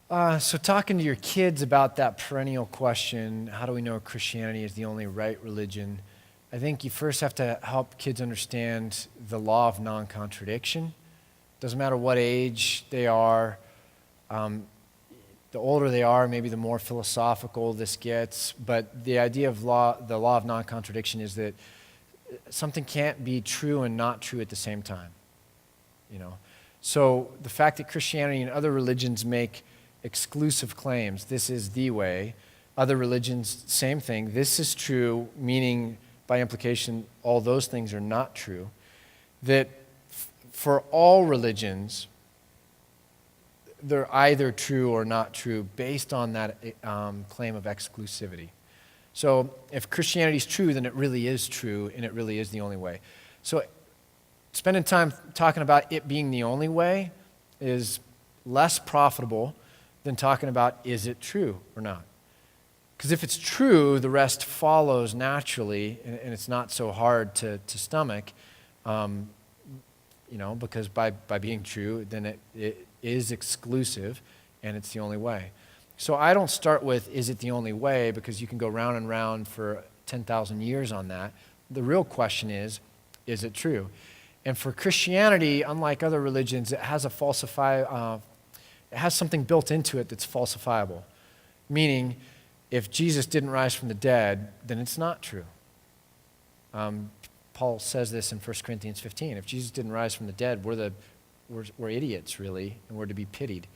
So talking to your kids about that perennial question, how do we know Christianity is the only right religion? I think you first have to help kids understand the law of non-contradiction. Doesn't matter what age they are, the older they are, maybe the more philosophical this gets, but the idea of the law of non-contradiction is that something can't be true and not true at the same time, you know. So the fact that Christianity and other religions make exclusive claims, this is the way, other religions, same thing, this is true, meaning by implication all those things are not true, that for all religions, they're either true or not true based on that claim of exclusivity. So if Christianity is true, then it really is true, and it really is the only way. So spending time talking about it being the only way is less profitable than talking about is it true or not. Because if it's true, the rest follows naturally, and it's not so hard to stomach, because by being true, then it is exclusive, and it's the only way. So I don't start with, is it the only way, because you can go round and round for 10,000 years on that. The real question is it true? And for Christianity, unlike other religions, it has it has something built into it that's falsifiable. Meaning, if Jesus didn't rise from the dead, then it's not true. Paul says this in 1 Corinthians 15. If Jesus didn't rise from the dead, we're idiots, really, and we're to be pitied.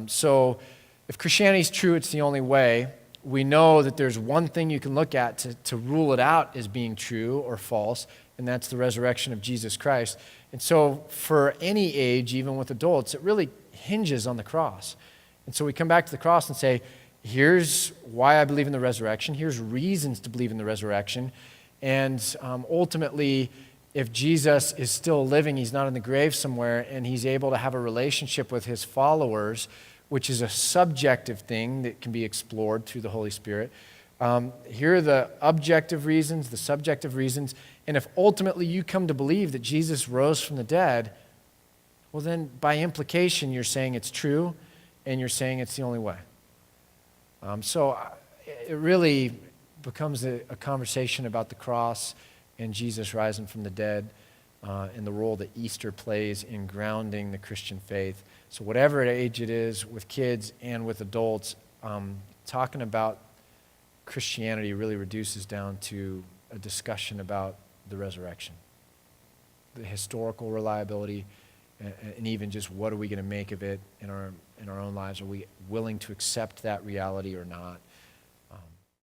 So if Christianity is true, it's the only way. We know that there's one thing you can look at to rule it out as being true or false, and that's the resurrection of Jesus Christ. And so for any age, even with adults, it really hinges on the cross. And so we come back to the cross and say, here's why I believe in the resurrection. Here's reasons to believe in the resurrection. And ultimately, if Jesus is still living, he's not in the grave somewhere, and he's able to have a relationship with his followers, which is a subjective thing that can be explored through the Holy Spirit. Here are the objective reasons, the subjective reasons, and if ultimately you come to believe that Jesus rose from the dead, well then by implication you're saying it's true, and you're saying it's the only way. So it really becomes a conversation about the cross and Jesus rising from the dead, and the role that Easter plays in grounding the Christian faith. So whatever age it is, with kids and with adults, talking about Christianity really reduces down to a discussion about the resurrection, the historical reliability, and even just what are we going to make of it in our own lives? Are we willing to accept that reality or not?